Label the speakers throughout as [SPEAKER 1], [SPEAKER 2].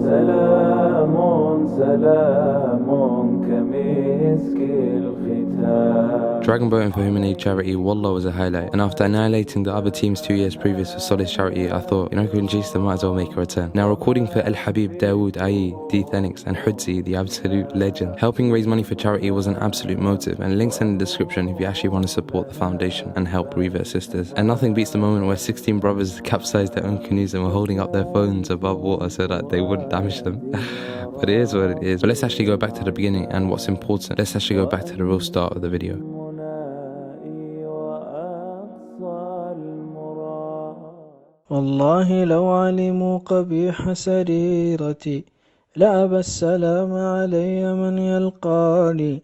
[SPEAKER 1] سلام سلام كمسك الختام.
[SPEAKER 2] Dragon boating for Human Aid Charity, Wallah, was a highlight, and after annihilating the other teams 2 years previous for Solid Charity, I thought, Kunjista might as well make a return. Now recording for El Habib, Dawood, Ayi, D. Thenix and Hudzi, the absolute legend. Helping raise money for charity was an absolute motive, and links in the description if you actually want to support the foundation and help Riba sisters. And nothing beats the moment where 16 brothers capsized their own canoes and were holding up their phones above water so that they wouldn't damage them. But it is what it is. But let's actually go back to the beginning and what's important. Let's actually go back to the real start of the video.
[SPEAKER 3] والله لو علموا قبيح سريرتي لأبى السلام علي من يلقاني،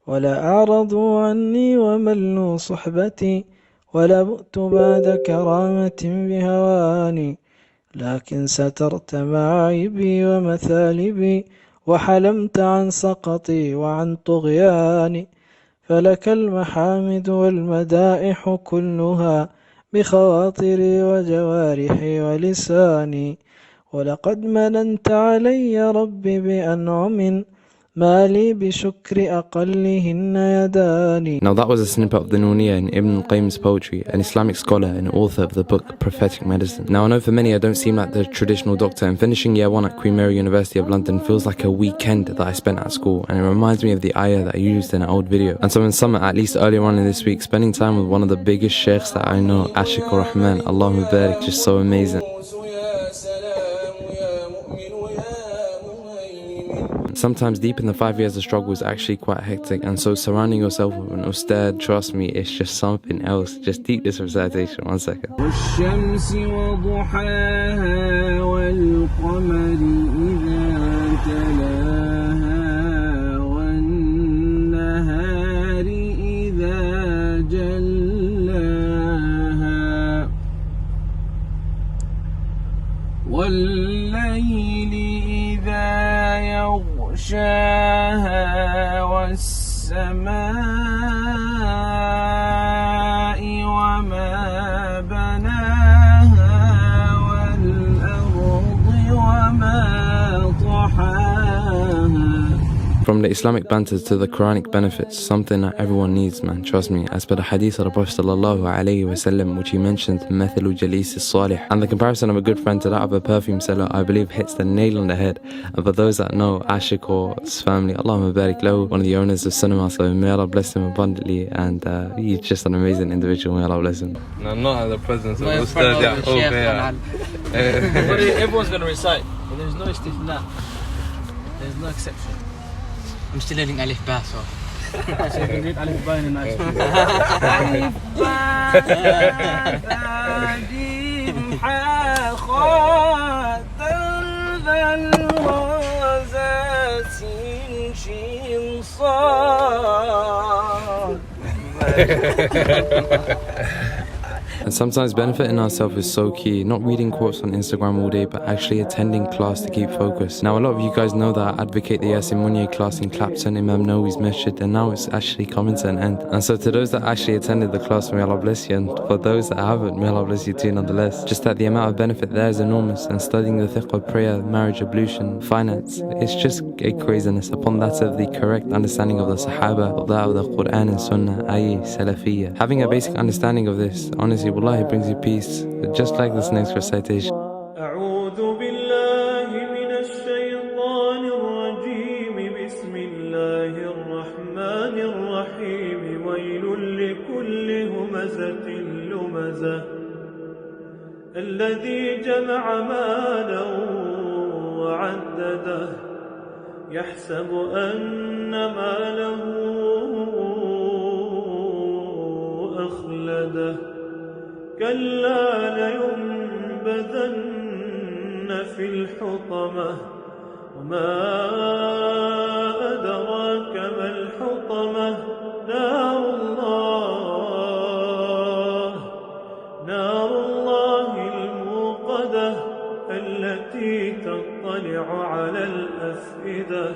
[SPEAKER 3] ولا أعرضوا عني وملوا صحبتي، ولبؤت بعد كرامة بهواني، لكن سترت معايبي ومثالبي، وحلمت عن سقطي وعن طغياني، فلك المحامد والمدائح كلها بخواطري وجوارحي ولساني، ولقد مننت علي ربي بأنعم ما لي بشكر أقلهن يداني.
[SPEAKER 2] Now that was a snippet of the Nuniyya in Ibn al-Qayyim's poetry, an Islamic scholar and author of the book Prophetic Medicine. Now I know for many I don't seem like the traditional doctor, and finishing year 1 at Queen Mary University of London feels like a weekend that I spent at school, and it reminds me of the ayah that I used in an old video. And so in summer, at least earlier on in this week, spending time with one of the biggest sheikhs that I know, Ashik Rahman, Allahu Barik, just so amazing. Sometimes deep in the 5 years of struggle is actually quite hectic, and so surrounding yourself with an ustad, trust me, it's just something else. Just deep this recitation, 1 second.
[SPEAKER 4] والشمس وضحاها والقمر إذا تلاها والنهار إذا جلاها والليل إذا يغشاها والسماء وما بناها والأرض وما طحاها.
[SPEAKER 2] From the Islamic banter to the Quranic benefits, something that everyone needs, man, trust me. As per the hadith of the Prophet ﷺ, which he mentioned, مَثَلُ جَلِيسِ الصَّالِحِ, and the comparison of a good friend to that of a perfume seller, I believe hits the nail on the head. And for those that know Ashik or his family, Allahumma barik lahu, one of the owners of cinema, so may Allah bless him abundantly, and he's just an amazing individual, may Allah bless him.
[SPEAKER 5] No, not in the presence of Ustad Yaqub.
[SPEAKER 6] Everyone's going to recite, but there's no istifna. There's no exception. I'm still learning Alif Ba, so you can read Alif Ba in a nice way. Alif Ba, Dadim, Ha, Kha, Dal, Dal, Raza, Sin, Shin, Sad.
[SPEAKER 2] And sometimes benefiting ourselves is so key, not reading quotes on Instagram all day, but actually attending class to keep focus. Now a lot of you guys know that I advocate the Yasin Munye class in Clapton, Imam Nawawi's Masjid, and now it's actually coming to an end. And so to those that actually attended the class, may Allah bless you, and for those that haven't, may Allah bless you too nonetheless. Just that the amount of benefit there is enormous, and studying the fiqh of prayer, marriage, ablution, finance, it's just a craziness upon that of the correct understanding of the Sahaba, of that of the Quran and Sunnah, i.e. Salafiyya. Having a basic understanding of this, honestly, Wallahi, brings you peace, just like this next recitation.
[SPEAKER 1] أعوذ بالله من الشيطان الرجيم بسم الله الرحمن الرحيم ويل لكل همزة لمزة الذي جمع مالا وعدده يحسب أن ماله أخلده كلا لينبذن في الحطمة وما أدراك ما الحطمة نار الله الموقدة التي تطلع على الأفئدة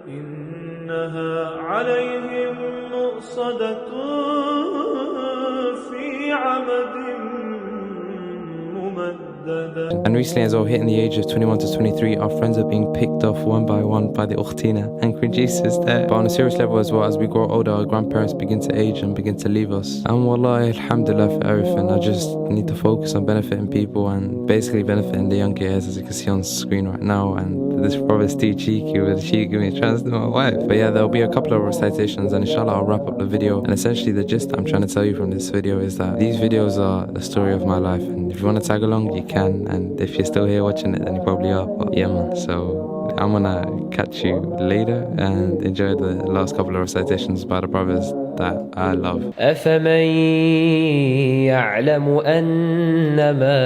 [SPEAKER 1] إنها عليهم مؤصدة في عمد ممدد ممددا.
[SPEAKER 2] And recently, as well, hitting the age of 21 to 23, our friends are being picked off one by one by the Ukhtina and producers there. But on a serious level as well, as we grow older, our grandparents begin to age and begin to leave us. And wallahi, alhamdulillah for everything. I just need to focus on benefiting people and basically benefiting the young kids, as you can see on screen right now. And this brother's too cheeky with she giving me chance to my wife. But yeah, there'll be a couple of recitations, and inshallah I'll wrap up the video. And essentially the gist I'm trying to tell you from this video is that these videos are the story of my life, and if you want to tag along, you can. And if you're still here watching it, then you probably are. But yeah, man. So I'm gonna catch you later and enjoy the last couple of recitations by the brothers that I love.
[SPEAKER 7] أفمن يعلم أنما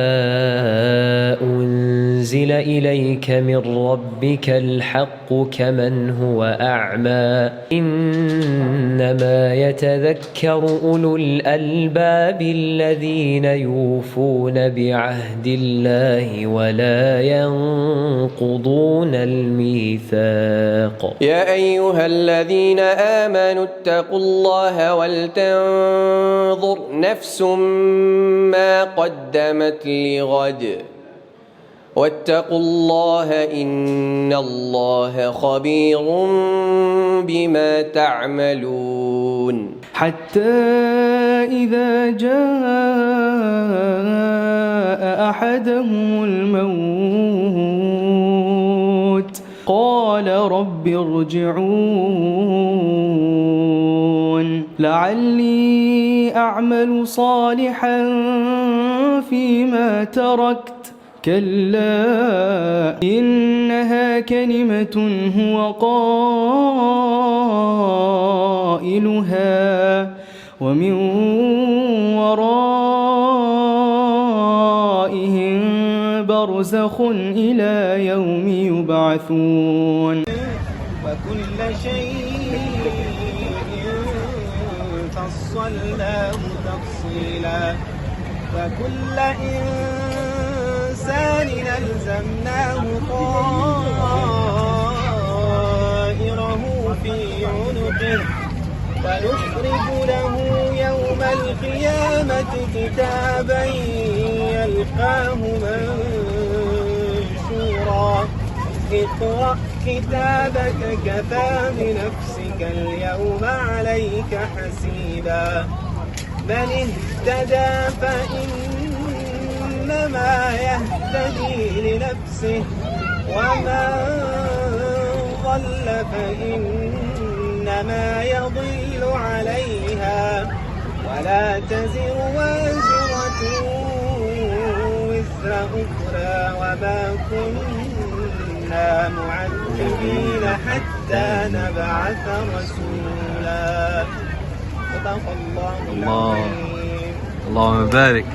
[SPEAKER 7] أنزل إليك من ربك الحق كمن هو أعمى إنما يتذكر أولو الألباب الذين يوفون بعهد الله ولا ينقضون الميثاق.
[SPEAKER 8] يا أيها الذين آمنوا اتقوا الله ولتنظر نفس ما قدمت لغد واتقوا الله إن الله خبير بما تعملون.
[SPEAKER 9] حتى إذا جاء أحدهم الموت قال رب ارجعون لعلي أعمل صالحا فيما تركت كلا إنها كلمة هو قائلها ومن ورائهم برزخ إلى يوم يبعثون.
[SPEAKER 4] وكل شيء فصلناه تفصيلا وكل إنسان ألزمناه طائره في عنقه ونخرج له يوم القيامة كتابا يلقاه منشورا اقرأ كتابك كفى بنفسك اليوم عليك حسيبا من اهتدى فإنما يهتدي لنفسه ومن ضل فإنما يضل عليها ولا تزر وازرة وزر أخرى وما كنا معذبين حتى نبعث رسولا. صدق الله العظيم.
[SPEAKER 5] اللهم بارك.